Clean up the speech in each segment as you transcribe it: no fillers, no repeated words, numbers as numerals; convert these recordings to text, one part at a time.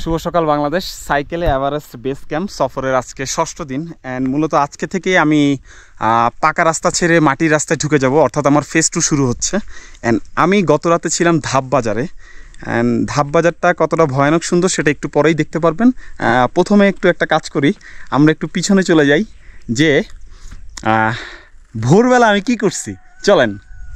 শুভ সকাল বাংলাদেশ। সাইকেলে Everest base camp সফরের আজকে 6ষ্ঠ দিন। অ্যান্ড মূলত আজকে থেকে আমি পাকা রাস্তা ছেড়ে মাটির রাস্তায় ঢুকে যাব, অর্থাৎ আমার ফেজ 2 শুরু হচ্ছে। অ্যান্ড আমি গত রাতে ছিলাম ধাপ বাজারে। অ্যান্ড ধাপ বাজারটা কতটা ভয়ানক সুন্দর সেটা একটু পরেই দেখতে পারবেন। প্রথমে একটা কাজ করি, আমরা একটু পিছনে চলে যাই যে ভোরবেলা আমি কি করছি, চলেন।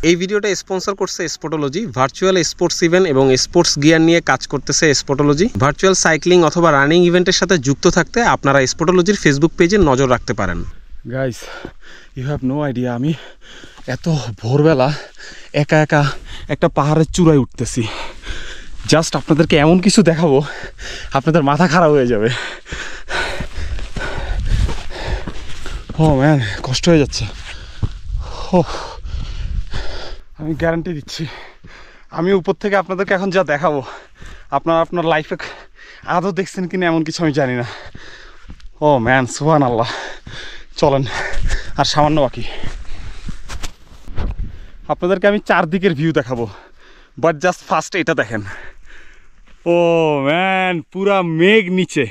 এই ভিডিওটা স্পন্সর করছে স্পোর্টোলজি। ভার্চুয়াল স্পোর্টস ইভেন্ট এবং স্পোর্টস গিয়ার নিয়ে কাজ করতেছে স্পোর্টোলজি। ভার্চুয়াল সাইক্লিং অথবা রানিং ইভেন্টের সাথে যুক্ত থাকতে আপনারা স্পোর্টোলজির ফেসবুক পেজে নজর রাখতে পারেন। Guys, you have no idea, আমি এত ভোরবেলা একা একা একটা পাহাড়ের চূড়ায় উঠতেছি। জাস্ট আপনাদেরকে এমন কিছু দেখাবো, আপনাদের মাথা খারাপ হয়ে যাবে। ও ম্যান, কষ্ট হয়ে যাচ্ছে। ও, আমি গ্যারান্টি দিচ্ছি, আমি উপর থেকে আপনাদেরকে এখন যা দেখাবো আপনারা আপনার লাইফে আদৌ দেখছেন কিনা এমন কিছু আমি জানি না। ও ম্যান, সুবহানাল্লাহ। চলেন, আর সামান্য বাকি। আপনাদেরকে আমি চারদিকের ভিউ দেখাবো, বাট জাস্ট ফার্স্ট এটা দেখেন। ও ম্যান, পুরা মেঘ নিচে।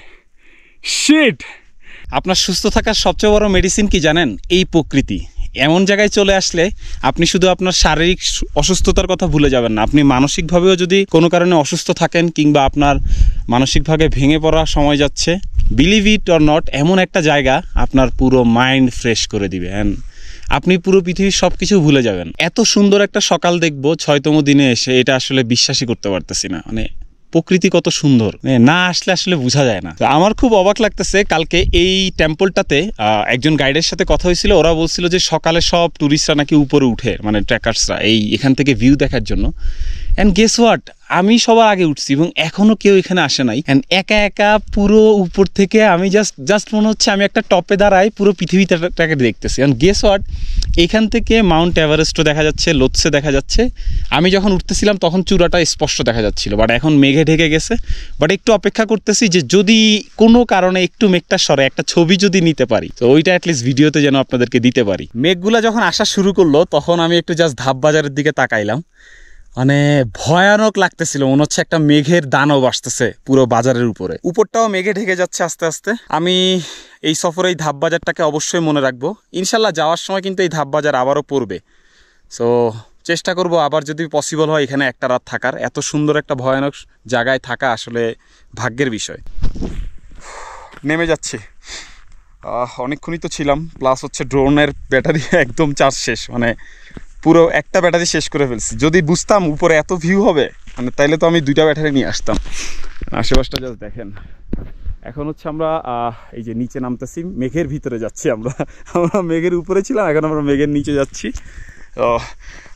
শিট! আপনার সুস্থ থাকার সবচেয়ে বড় মেডিসিন কি জানেন? এই প্রকৃতি। এমন জায়গায় চলে আসলে আপনি শুধু আপনার শারীরিক অসুস্থতার কথা ভুলে যাবেন না, আপনি মানসিকভাবেও যদি কোনো কারণে অসুস্থ থাকেন কিংবা আপনার মানসিকভাবে ভেঙে পড়ার সময় যাচ্ছে, বিলিভ ইট অর নট, এমন একটা জায়গা আপনার পুরো মাইন্ড ফ্রেশ করে দিবে। অ্যান্ড আপনি পুরো পৃথিবীর সব কিছু ভুলে যাবেন। এত সুন্দর একটা সকাল দেখবো 6তম দিনে এসে, এটা আসলে বিশ্বাসই করতে পারতেছি না। মানে প্রকৃতি কত সুন্দর, না আসলে আসলে বোঝা যায় না। তো আমার খুব অবাক লাগতেছে, কালকে এই টেম্পলটাতে একজন গাইডের সাথে কথা হয়েছিল। ওরা বলছিল যে সকালে সব ট্যুরিস্টরা নাকি উপরে উঠে, মানে ট্রেকার্সরা, এখান থেকে ভিউ দেখার জন্য। অ্যান্ড গেস হোয়াট, আমি সবার আগে উঠছি এবং এখনও কেউ এখানে আসে নাই। অ্যান্ড একা একা পুরো উপর থেকে আমি জাস্ট মনে হচ্ছে আমি একটা টপে দাঁড়াই পুরো পৃথিবীটাকে দেখতেছি। অ্যান্ড গেস হোয়াট, এখান থেকে মাউন্ট এভারেস্টও দেখা যাচ্ছে, লোৎসে দেখা যাচ্ছে। আমি যখন উঠতেছিলাম তখন চূড়াটা স্পষ্ট দেখা যাচ্ছিল, বাট এখন মেঘে ঢেকে গেছে। বাট একটু অপেক্ষা করতেছি যে যদি কোনো কারণে একটু মেঘটা সরে একটা ছবি যদি নিতে পারি, তো ওইটা অ্যাটলিস্ট ভিডিওতে যেন আপনাদেরকে দিতে পারি। মেঘগুলা যখন আসা শুরু করলো তখন আমি একটু জাস্ট ধাপ বাজারের দিকে তাকাইলাম। মানে ভয়ানক লাগতেছিল, মনে হচ্ছে একটা মেঘের দানব আসতেছে পুরো বাজারের উপরে। উপরটাও মেঘে ঢেকে যাচ্ছে আস্তে আস্তে। আমি এই সফরে এই ধাপ বাজারটাকে অবশ্যই মনে রাখবো। ইনশাল্লাহ যাওয়ার সময় কিন্তু এই ধাপ বাজার আবারও পড়বে। সো চেষ্টা করব আবার যদি পসিবল হয় এখানে একটা রাত থাকার। এত সুন্দর একটা ভয়ানক জায়গায় থাকা আসলে ভাগ্যের বিষয়। নেমে যাচ্ছি, অনেকক্ষণই তো ছিলাম। প্লাস হচ্ছে ড্রোনের ব্যাটারি একদম চার্জ শেষ, মানে পুরো একটা ব্যাটারি শেষ করে ফেলছি। যদি বুঝতাম উপরে এত ভিউ হবে, মানে তাইলে তো আমি 2টা ব্যাটারি নিয়ে আসতাম। আশেপাশটা জাস্ট দেখেন। এখন হচ্ছে আমরা এই যে নিচে নামতেছি, মেঘের ভিতরে যাচ্ছি। আমরা মেঘের উপরে ছিলাম, এখন আমরা মেঘের নিচে যাচ্ছি। তো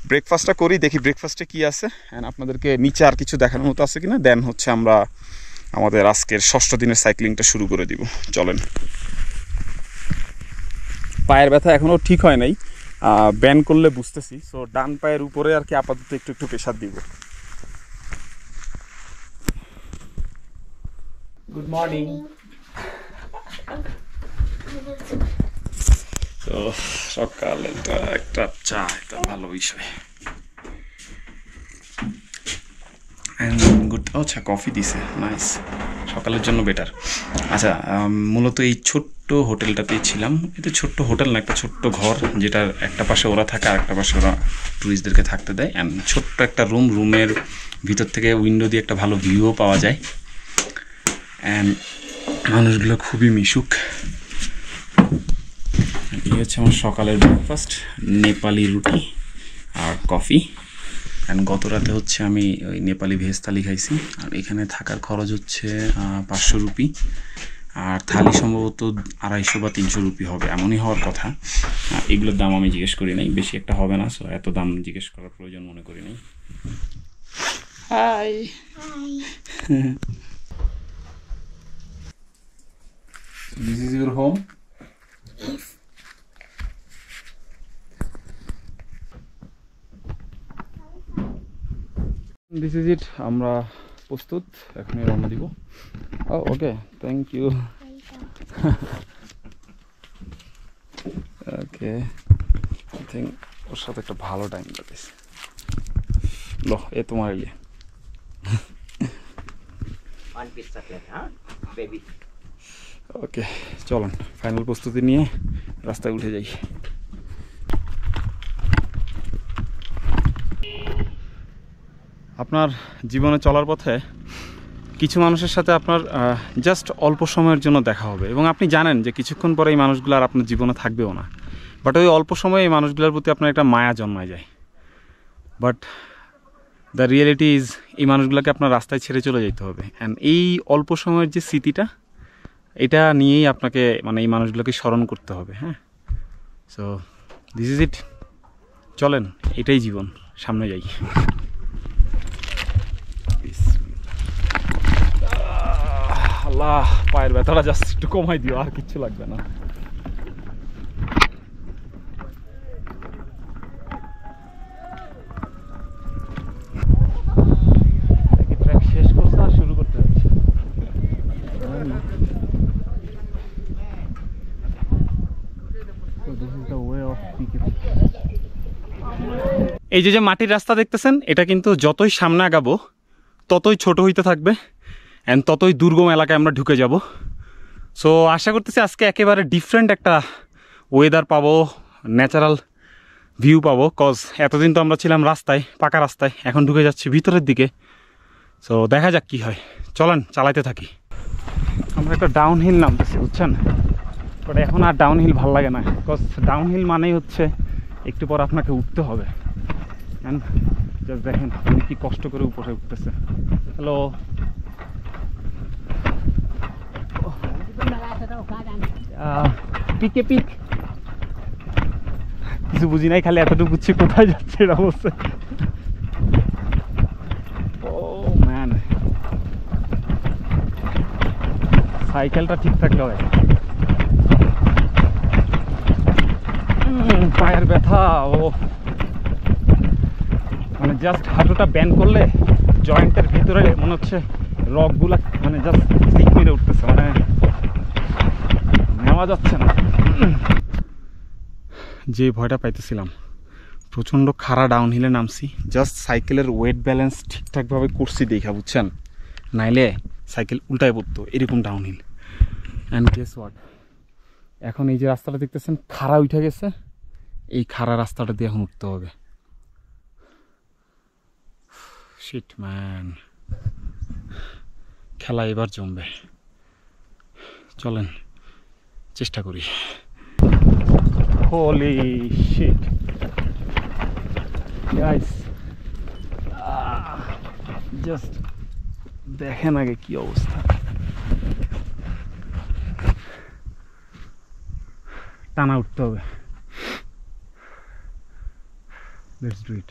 ব্রেকফাস্টটা করি, দেখি ব্রেকফাস্টে কি আছে, অ্যান্ড আপনাদেরকে নিচে আর কিছু দেখানোর মতো আছে কিনা। দেন হচ্ছে আমরা আমাদের আজকের 6ষ্ঠ দিনের সাইক্লিংটা শুরু করে দিব। চলেন। পায়ের ব্যথা এখনও ঠিক হয় নাই, ব্যান করলে বুঝতেছি। সো ডান পায়ের উপরে আর কি আপাতত একটু প্রেশার দিব। Good morning. তো সকালে একটা চা, এটা ভালো বিষয়। গুড, আচ্ছা কফি দিছে, নাইস, সকালের জন্য বেটার। আচ্ছা, মূলত এই ছোট্ট হোটেলটাতেই ছিলাম। এটা ছোট্ট হোটেল না, একটা ছোট্ট ঘর, যেটার একটা পাশে ওরা থাকে আর একটা পাশে ওরা ট্যুরিস্টদেরকে থাকতে দেয়। অ্যান্ড ছোট্ট একটা রুমের ভিতর থেকে উইন্ডো দিয়ে একটা ভালো ভিউও পাওয়া যায়। অ্যান্ড মানুষগুলো খুবই মিশুক। এই হচ্ছে আমার সকালের ব্রেকফাস্ট, নেপালি রুটি আর কফি। অ্যান্ড গত রাতে হচ্ছে আমি ওই নেপালি ভেজ থালি খাইছি। আর এখানে থাকার খরচ হচ্ছে 500 রুপি, আর থালি সম্ভবত 250 বা 300 রুপি হবে, এমনই হওয়ার কথা। এগুলোর দাম আমি জিজ্ঞেস করি নাই, বেশি একটা হবে না, সো এত দাম জিজ্ঞেস করার প্রয়োজন মনে করি নাই। High. This is your home? Yes. This is it. আমরা প্রস্তুত, এখনই রওনা দিব। Okay, thank you. Okay, I think ওর সাথে একটা ভালো টাইম কাটেছে। লো, এ তোমার ইয়ে। One piece chocolate, huh? Baby. ওকে চলুন ফাইনাল প্রস্তুতি নিয়ে রাস্তায় উঠে যাই। আপনার জীবনে চলার পথে কিছু মানুষের সাথে আপনার জাস্ট অল্প সময়ের জন্য দেখা হবে এবং আপনি জানেন যে কিছুক্ষণ পরে এই মানুষগুলো আর আপনার জীবনে থাকবেও না, বাট ওই অল্প সময়ে এই মানুষগুলোর প্রতি আপনার একটা মায়া জন্মায় যায়। বাট দ্য রিয়েলিটি ইজ এই মানুষগুলোকে আপনার রাস্তায় ছেড়ে চলে যেতে হবে, অ্যান্ড এই অল্প সময়ের যে স্মৃতিটা এটা নিয়েই আপনাকে মানে এই মানুষগুলোকে স্মরণ করতে হবে। হ্যাঁ, সো দিস ইজ ইট, চলেন এটাই জীবন, সামনে যাই। আল্লাহ, পায়ের ব্যথাটা জাস্ট একটু কমাই দিও, আর কিচ্ছু লাগবে না। শেষ করছে আর শুরু করতে যাচ্ছে। এই যে মাটির রাস্তা দেখতেছেন, এটা কিন্তু যতই সামনে আগাবো ততই ছোট হইতে থাকবে অ্যান্ড ততই দুর্গম এলাকায় আমরা ঢুকে যাব। সো আশা করতেছি আজকে একেবারে ডিফারেন্ট একটা ওয়েদার পাবো, ন্যাচারাল ভিউ পাবো। কজ এতদিন তো আমরা ছিলাম রাস্তায়, পাকা রাস্তায়, এখন ঢুকে যাচ্ছি ভিতরের দিকে। সো দেখা যাক কি হয়, চলেন চালাইতে থাকি। আমরা একটা ডাউন হিল নামতেছি, বুঝছেন, বাট এখন আর ডাউন হিল ভাল লাগে না। বিকজ ডাউন হিল মানেই হচ্ছে একটু পর আপনাকে উঠতে হবে। অ্যান্ড জাস্ট দেখেন উনি কি কষ্ট করে উপরে উঠতেছে। হ্যালো, পিকে পিক কিছু বুঝি নাই, খালি এতটুকু বুঝছি কোথায় যাচ্ছে এটা অবস্থা। ও ম্যান, সাইকেলটা ঠিক থাকলে হয়। পায়ের ব্যথা, ও মানে জাস্ট হাঁটুটা ব্যান্ড করলে জয়েন্টের ভিতরে মনে হচ্ছে রকগুলা মানে জাস্ট স্লিপ মেরে উঠতেছে, মানে নেওয়া যাচ্ছে না। যে ভয়টা পাইতেছিলাম, প্রচণ্ড খাড়া ডাউন হিলে নামছি, জাস্ট সাইকেলের ওয়েট ব্যালেন্স ঠিকঠাকভাবে করছি দেখা, বুঝছেন, নাইলে সাইকেল উল্টায় পড়তো এরকম downhill. And guess what, এখন এই যে রাস্তাটা দেখতেছেন খাড়া উঠে গেছে, এই খাড়া রাস্তাটা দিয়ে এখন উঠতে হবে। শিট ম্যান, খেলা এবার জমবে, চলেন চেষ্টা করি। হোলি শিট গাইস, জাস্ট দেখেন আগে কি অবস্থা। টানা উঠতে হবে, লেটস ডু ইট।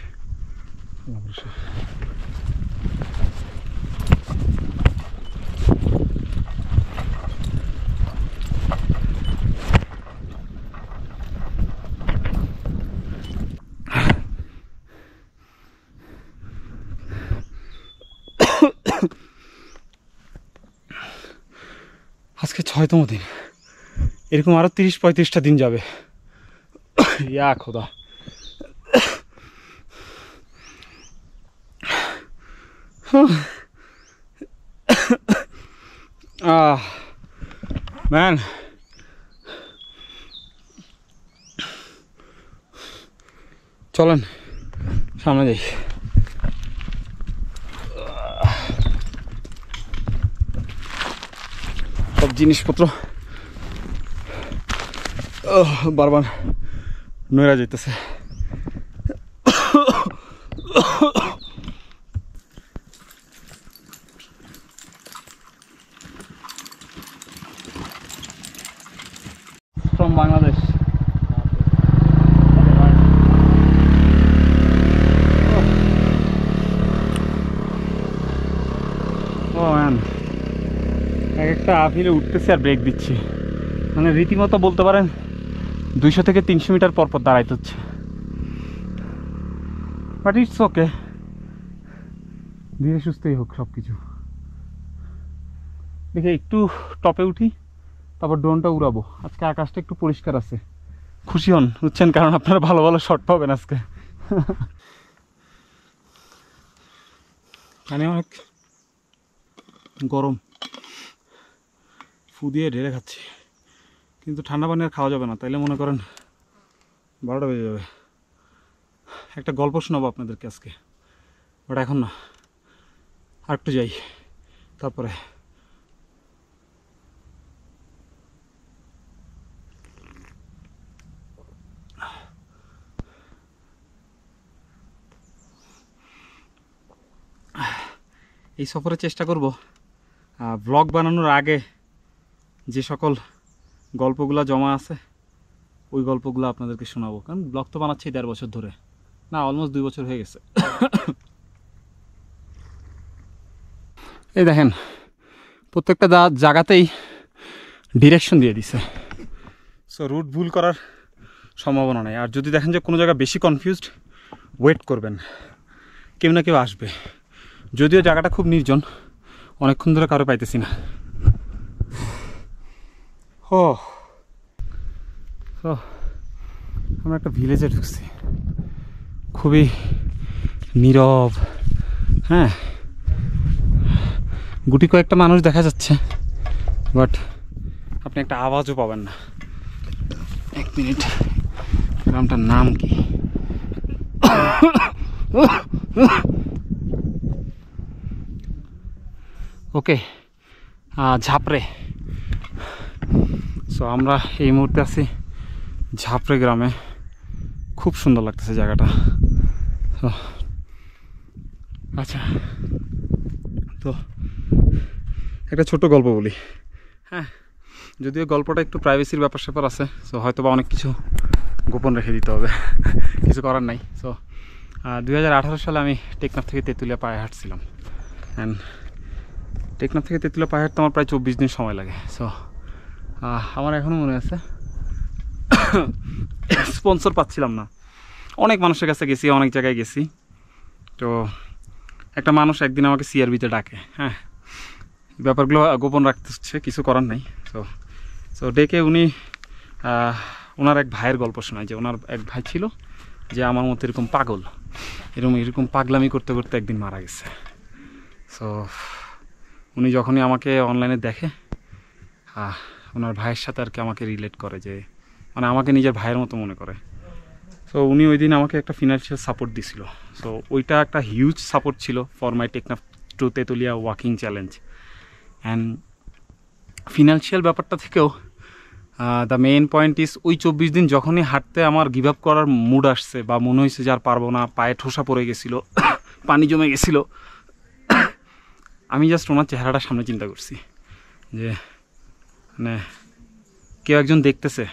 আজকে 6তম দিন, এরকম আরো 30-35টা দিন যাবে। ইয়া খোদা, ম্যান চলেন সামনে যাই। সব জিনিসপত্র বারবার নইরা যেতেছে। From Bangladesh. Oh man, একটা আফিলে উঠতেছে আর ব্রেক দিচ্ছি, মানে রীতিমতো বলতে পারেন 200 থেকে 300 মিটার পর পর দাঁড়াইতে হচ্ছে, বাট ইটস ওকে, ধীরে সুস্থই হোক সব কিছু। দেখে একটু টপে উঠি, তারপর ড্রোনটা উড়াবো। আজকে আকাশটা একটু পরিষ্কার আছে, খুশি হন বুঝছেন, কারণ আপনারা ভালো ভালো শট পাবেন আজকে। পানি অনেক গরম, ফু দিয়ে ঢেলে খাচ্ছি, কিন্তু ঠান্ডা পানি আর খাওয়া যাবে না, তাইলে মনে করেন 12টা বেজে যাবে। একটা গল্প শোনাবো আপনাদেরকে আজকে, বাট এখন না, আর একটু যাই তারপরে। এই সফরে চেষ্টা করব ব্লগ বানানোর আগে যে সকল গল্পগুলো জমা আছে ওই গল্পগুলো আপনাদেরকে শোনাবো, কারণ ব্লগ তো বানাচ্ছি 1.5 বছর ধরে, না অলমোস্ট 2 বছর হয়ে গেছে। এই দেখেন প্রত্যেকটা জায়গাতেই ডিরেকশন দিয়ে দিছে, সো রুট ভুল করার সম্ভাবনা নেই। আর যদি দেখেন যে কোনো জায়গা বেশি কনফিউজড, ওয়েট করবেন, কেউ না কেউ আসবে। যদিও জায়গাটা খুব নির্জন, অনেকক্ষণ ধরে কারো পাইতেছি না। আমরা একটা ভিলেজে ঢুকছি, খুবই নীরব। হ্যাঁ, গুটি কয়েকটা মানুষ দেখা যাচ্ছে, বাট আপনি একটা আওয়াজও পাবেন না। 1 মিনিট, গ্রামটার নাম কি? ওকে, ঝাপড়ে। সো আমরা এই মুহূর্তে আছি ঝাপড়ে গ্রামে, খুব সুন্দর লাগতেছে জায়গাটা। আচ্ছা, তো একটা ছোট গল্প বলি। হ্যাঁ, যদিও গল্পটা একটু প্রাইভেসির ব্যাপার স্যাপার আছে, সো হয়তো বা অনেক কিছু গোপন রেখে দিতে হবে, কিছু করার নাই। সো 2018 সালে আমি টেকনাফ থেকে তেঁতুলিয়া পায়ে হাঁটছিলাম, অ্যান্ড টেকনাফ থেকে তেঁতুলিয়া পায়ে হাঁটতে আমার প্রায় 24 দিন সময় লাগে। সো আমার এখনও মনে আছে, স্পন্সর পাচ্ছিলাম না, অনেক মানুষের কাছে গেছি, অনেক জায়গায় গেছি। তো একটা মানুষ একদিন আমাকে সিআরবিতে ডাকে। হ্যাঁ, ব্যাপারগুলো গোপন রাখতে হচ্ছে, কিছু করার নাই। সো ডেকে উনি ওনার এক ভাইয়ের গল্প শোনায়, যে ওনার এক ভাই ছিল যে আমার মতো এরকম পাগল, এরকম পাগলামি করতে করতে একদিন মারা গেছে। সো উনি যখনই আমাকে অনলাইনে দেখে, ওনার ভাইয়ের সাথে আর কি আমাকে রিলেট করে, যে মানে আমাকে নিজের ভাইয়ের মতো মনে করে। সো উনি ওই দিন আমাকে একটা ফিনান্সিয়াল সাপোর্ট দিছিল। সো ওইটা একটা হিউজ সাপোর্ট ছিল for my Teknaf to Tetulia walking challenge. And financial ব্যাপারটা থেকেও দ্য মেইন পয়েন্ট ইজ, ওই 24 দিন যখনই হাঁটতে আমার গিভ আপ করার মুড আসছে, বা মনে হয়েছে যে আর পারবো না, পায়ে ঠোসা পড়ে গেছিলো, পানি জমে গেছিলো, আমি জাস্ট ওনার চেহারাটা সামনে চিন্তা করছি, যে মানে কেউ একজন দেখতেছে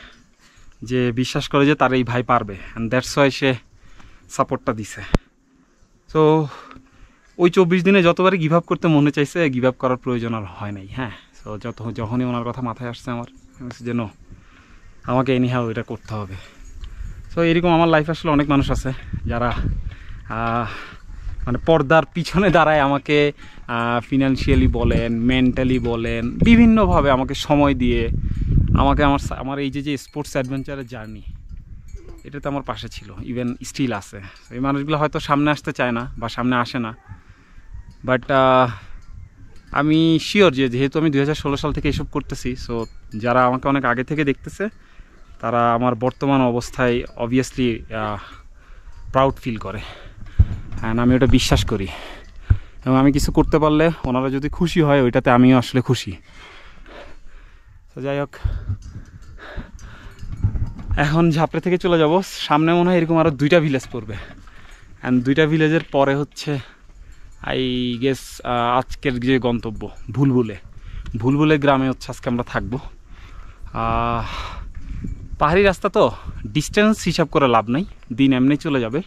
যে বিশ্বাস করে যে তার এই ভাই পারবে, অ্যান্ড দ্যাটস ওয়াই সে সাপোর্টটা দিছে। সো ওই 24 দিনে যতবারই গিভ আপ করতে মনে চাইছে, গিভ আপ করার প্রয়োজন আর হয় নাই। হ্যাঁ, সো যখনই ওনার কথা মাথায় আসছে আমার যেন আমাকে এনিহাও এটা করতে হবে। সো এরকম আমার লাইফে আসলে অনেক মানুষ আছে যারা মানে পর্দার পিছনে দাঁড়ায় আমাকে ফিনান্সিয়ালি বলেন, মেন্টালি বলেন, বিভিন্নভাবে আমাকে সময় দিয়ে আমাকে আমার এই যে স্পোর্টস অ্যাডভেঞ্চারের জার্নি, এটাতে আমার পাশে ছিল, ইভেন স্টিল আছে। এই মানুষগুলো হয়তো সামনে আসতে চায় না বা সামনে আসে না, বাট আমি শিওর যে যেহেতু আমি 2016 সাল থেকে এসব করতেছি, সো যারা আমাকে অনেক আগে থেকে দেখতেছে তারা আমার বর্তমান অবস্থায় অবভিয়াসলি প্রাউড ফিল করে, অ্যান্ড আমি ওটা বিশ্বাস করি। এবং আমি কিছু করতে পারলে ওনারা যদি খুশি হয়, ওইটাতে আমিও আসলে খুশি। তো যাই হোক, এখন ঝাপড়ে থেকে চলে যাব, সামনে মনে হয় এরকম আরও 2টা ভিলেজ পড়বে, অ্যান্ড 2টা ভিলেজের পরে হচ্ছে আই গেস আজকের যে গন্তব্য ভুলভুলে গ্রামে হচ্ছে আজকে আমরা থাকবো। পাহাড়ি রাস্তা তো ডিস্টেন্স হিসাব করে লাভ নাই, দিন এমনি চলে যাবে।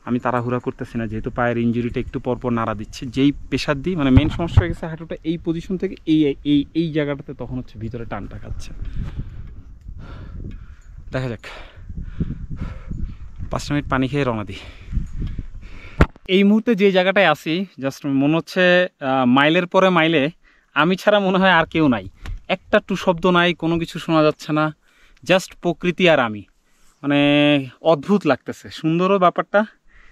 আমি তাড়াহুড়া করতেছি না, যেহেতু পায়ের ইঞ্জুরিটা একটু পরপর নাড়া দিচ্ছে। যেই প্রেশার দিই, মানে মেন সমস্যা হয়ে গেছে হাঁটুটা, এই পজিশন থেকে এই জায়গাটাতে তখন হচ্ছে ভিতরে টানটা খাচ্ছে। দেখা যাক, 5 মিনিট পানি খেয়ে রওনা দিই। এই মুহূর্তে যে জায়গাটায় আছি, জাস্ট মনে হচ্ছে মাইলের পরে মাইলে আমি ছাড়া মনে হয় আর কেউ নাই, একটা টু শব্দ নাই, কোনো কিছু শোনা যাচ্ছে না, জাস্ট প্রকৃতি আর আমি। মানে অদ্ভুত লাগতেছে, সুন্দরও ব্যাপারটা,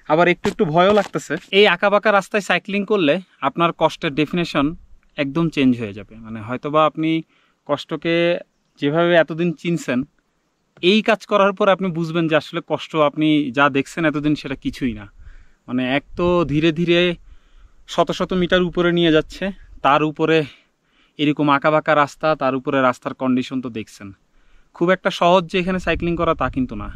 আবার একটু ভয়ও লাগতেছে। এই আঁকাবাঁকা রাস্তায় সাইক্লিং করলে আপনার কষ্টের ডেফিনেশন একদম চেঞ্জ হয়ে যাবে। মানে হয়তোবা আপনি কষ্টকে যেভাবে এতদিন চিনছেন, এই কাজ করার পর আপনি বুঝবেন যে আসলে কষ্ট আপনি যা দেখছেন এতদিন সেটা কিছুই না। মানে এক তো ধীরে ধীরে শত শত মিটার উপরে নিয়ে যাচ্ছে, তার উপরে এরকম আঁকাবাঁকা রাস্তা, তার উপরে রাস্তার কন্ডিশন তো দেখছেন। খুব একটা সহজ যে এখানে সাইক্লিং করা তা কিন্তু না,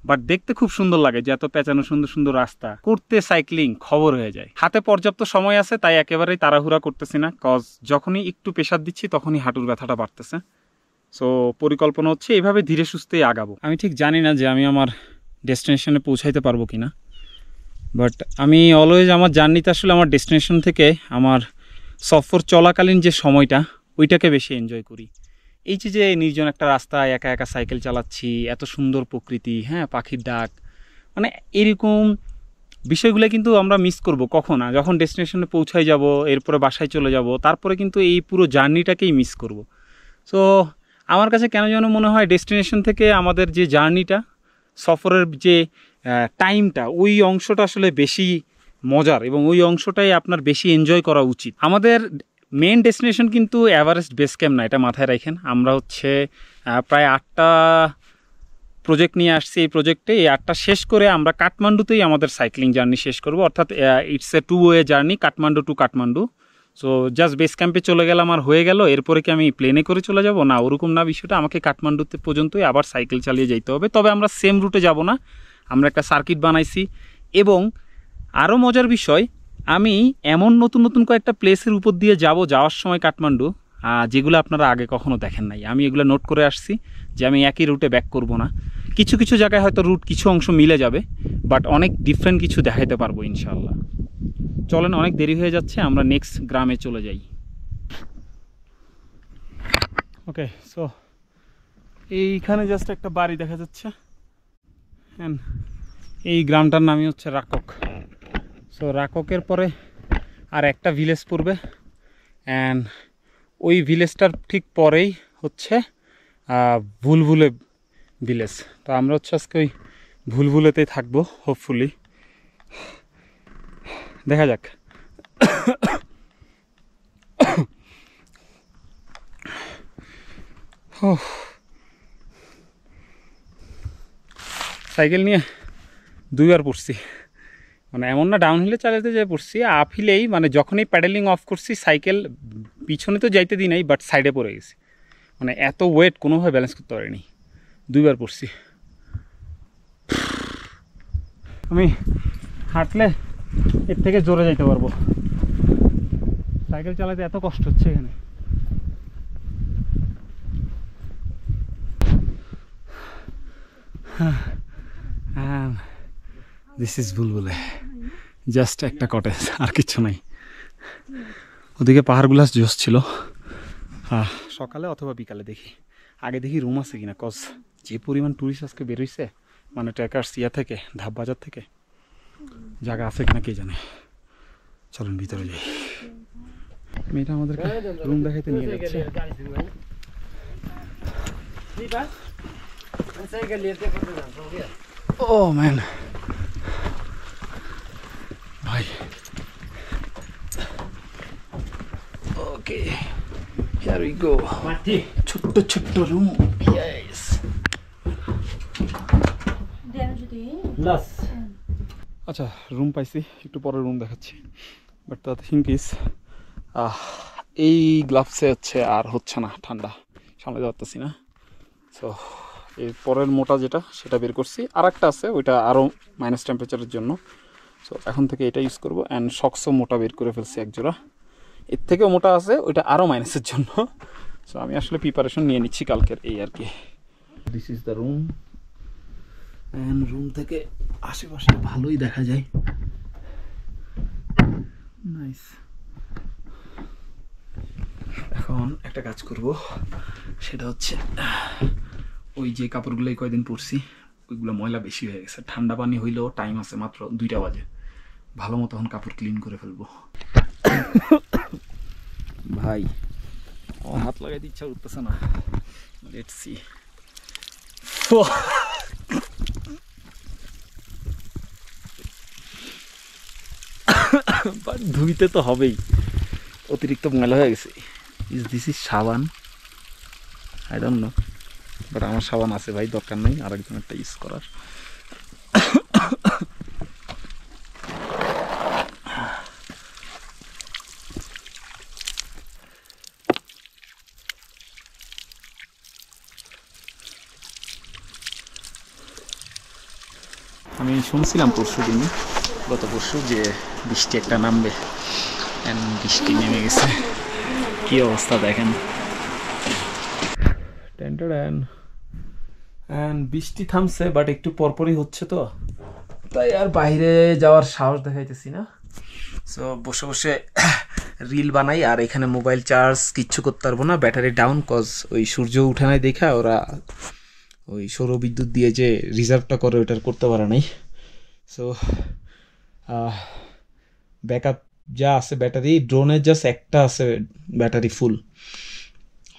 বাট দেখতে খুব সুন্দর লাগে যে এত পেঁচানো সুন্দর সুন্দর রাস্তা, করতে সাইক্লিং খবর হয়ে যায়। হাতে পর্যাপ্ত সময় আছে তাই একেবারেই তাড়াহুড়া করতেছি না, কজ যখনই একটু প্রেশার দিচ্ছি তখনই হাঁটুর ব্যথাটা বাড়তেছে। সো পরিকল্পনা হচ্ছে এইভাবে ধীরে সুস্থেই আগাবো। আমি ঠিক জানি না যে আমি আমার ডেস্টিনেশনে পৌঁছাইতে পারবো কিনা, বাট আমি অলওয়েজ আমার জার্নিতে আসলে আমার ডেস্টিনেশন থেকে আমার সফর চলাকালীন যে সময়টা ওইটাকে বেশি এনজয় করি। এই যে নির্জন একটা রাস্তায় একা একা সাইকেল চালাচ্ছি, এত সুন্দর প্রকৃতি, হ্যাঁ পাখির ডাক, মানে এরকম বিষয়গুলো কিন্তু আমরা মিস করব কখন না, যখন ডেস্টিনেশনে পৌঁছাই যাব, এরপরে বাসায় চলে যাব, তারপরে কিন্তু এই পুরো জার্নিটাকেই মিস করব। সো আমার কাছে কেন যেন মনে হয় ডেস্টিনেশন থেকে আমাদের যে জার্নিটা, সফরের যে টাইমটা, ওই অংশটা আসলে বেশি মজার এবং ওই অংশটাই আপনার বেশি এনজয় করা উচিত। আমাদের মেন ডেস্টিনেশন কিন্তু এভারেস্ট বেস ক্যাম্প না, এটা মাথায় রাখেন। আমরা হচ্ছে প্রায় 8টা প্রজেক্ট নিয়ে আসছি। এই প্রজেক্টে এই 8টা শেষ করে আমরা কাঠমান্ডুতেই আমাদের সাইক্লিং জার্নি শেষ করব, অর্থাৎ it's a two way journey, Kathmandu to Kathmandu. So just base ক্যাম্পে চলে গেলাম আর হয়ে গেল, এরপরে কি আমি প্লেনে করে চলে যাব না, ওরকম না বিষয়টা। আমাকে কাঠমান্ডুতে পর্যন্তই আবার সাইকেল চালিয়ে যেতে হবে। তবে আমরা সেম রুটে যাব না, আমরা একটা সার্কিট বানাইছি। এবং আরও মজার বিষয়, আমি এমন নতুন নতুন কয়েকটা প্লেসের উপর দিয়ে যাওয়ার সময় কাঠমান্ডু, যেগুলো আপনারা আগে কখনো দেখেন নাই। আমি এগুলো নোট করে আসছি যে আমি একই রুটে ব্যাক করব না। কিছু কিছু জায়গায় হয়তো রুট কিছু অংশ মিলে যাবে, বাট অনেক ডিফারেন্ট কিছু দেখাইতে পারবো ইনশাআল্লাহ। চলেন, অনেক দেরি হয়ে যাচ্ছে, আমরা নেক্সট গ্রামে চলে যাই। ওকে, সো এইখানে জাস্ট একটা বাড়ি দেখা যাচ্ছে, অ্যান্ড এই গ্রামটার নামই হচ্ছে রাকক। সো রাককের পরে আর একটা ভিলেজ পড়বে, অ্যান্ড ওই ভিলেজটার ঠিক পরেই হচ্ছে ভুলভুলে ভিলেজ। তো আমরা হচ্ছে আজকে ওই ভুলভুলেতেই থাকবো হোপফুলি, দেখা যাক। সাইকেল নিয়ে 2বার পড়ছি, মানে এমন না ডাউন হিলে চালাতে যেয়ে পড়ছি, আপ হিলেই, মানে যখনই প্যাডেলিং অফ করছি সাইকেল পিছনে তো যাইতে দিই নাই, বাট সাইডে পড়ে গেছি। মানে এত ওয়েট কোনোভাবে ব্যালেন্স করতে পারিনি, 2বার পড়ছি। আমি হাঁটলে এর থেকে জোরে যাইতে পারবো, সাইকেল চালাতে এত কষ্ট হচ্ছে এখানে। দিস ইজ বুলবুলে, জাস্ট একটা কটেজ, আর কিচ্ছু নাই। ওদিকে পাহাড়গুলো জোস ছিল। সকালে অথবা বিকালে দেখি, আগে দেখি রুম আছে কিনা, কজ যে পরিমাণ টুরিস্ট আজকে বেরোইছে, মানে ট্রেকার্স ইয়া থেকে, ধাপ বাজার থেকে, জায়গা আছে কিনা কে জানে। চলুন ভিতরে যাই। মেয়েটা আমাদেরকে রুম দেখাইতে নিয়ে যাচ্ছে। ও ম্যান ভাই, ওকে হিয়ার উই গো। ছোট্ট ছোট্ট রুম, ইয়েস। আচ্ছা, রুম পাইছি, একটু পরে রুম দেখাচ্ছি। বাট দ্য থিং ইজ, এই গ্লাভসে হচ্ছে আর হচ্ছে না, ঠান্ডা সামলাতে পারতেছি না। সো এর পরের মোটা যেটা সেটা বের করছি, আর একটা আছে ওইটা আরও মাইনাস টেম্পারেচারের জন্য। সো এখন থেকে এটা ইউজ করবো। অ্যান্ড সক্সও মোটা বের করে ফেলছি এক জোড়া, এর থেকেও মোটা আছে, ওইটা আরও মাইনাসের জন্য। সো আমি আসলে প্রিপারেশন নিয়ে নিচ্ছি কালকের, এই আর কি। This is the room, and room থেকে আশেপাশে ভালোই দেখা যায়, নাইস। এখন একটা কাজ করব, সেটা হচ্ছে ওই যে কাপড়গুলো কয়দিন পরছি ওইগুলো ময়লা বেশি হয়ে গেছে। ঠান্ডা পানি হইলেও টাইম আছে, মাত্র 2টা বাজে, ভালো মতো এখন কাপড় ক্লিন করে ফেলবো। ভাই আমার হাত লাগাইতে ইচ্ছা করতেছে না, লেটস সি। ধুইতে তো হবেই, অতিরিক্ত ময়লা হয়ে গেছে। দিস ইজ সাবান, আই ডোন্ট নো, বাট আমার সাবান আছে ভাই, দরকার নেই আরেকজনেরটা ইউজ করার। আমি শুনছিলাম গত পরশু যে বৃষ্টি একটা নামবে, অ্যান্ড বৃষ্টি নেমে গেছে। কি অবস্থা দেখেন, অ্যান্ড বৃষ্টি থামছে বাট একটু পরপরই হচ্ছে, তো তাই আর বাইরে যাওয়ার সাহস দেখাইতেছি না। সো বসে বসে রিল বানাই, আর এখানে মোবাইল চার্জ কিচ্ছু করতে পারবো না, ব্যাটারি ডাউন, কজ ওই সূর্য উঠে নাই দেখা ওরা ওই সৌরবিদ্যুৎ দিয়ে যে রিজার্ভটা করে ওইটার করতে পারে নাই। সো ব্যাকআপ যা আছে ব্যাটারি, ড্রোনের জাস্ট একটা আছে ব্যাটারি ফুল।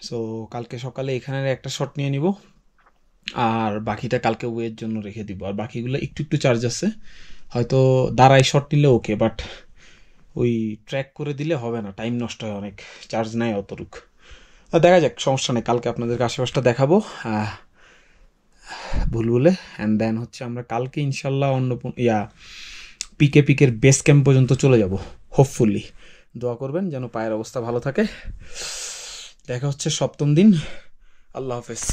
সো কালকে সকালে এখানের একটা শট নিয়ে নিব, আর বাকিটা কালকে ওয়ের জন্য রেখে দিব। আর বাকিগুলো একটু একটু চার্জ আছে, হয়তো দাঁড়াই শট নিলে ওকে, বাট ওই ট্র্যাক করে দিলে হবে না, টাইম নষ্ট হয় অনেক, চার্জ নেয় অতটুক। দেখা যাক, সমস্যা নেই, কালকে আপনাদেরকে আশেপাশটা দেখাবো ভুলভুলে। অ্যান্ড দেন হচ্ছে আমরা কালকে ইনশাল্লাহ পিকের বেস ক্যাম্প পর্যন্ত চলে যাব হোপফুলি। দোয়া করবেন যেন পায়ের অবস্থা ভালো থাকে। দেখা হচ্ছে 7ম দিন। আল্লাহ হাফেজ।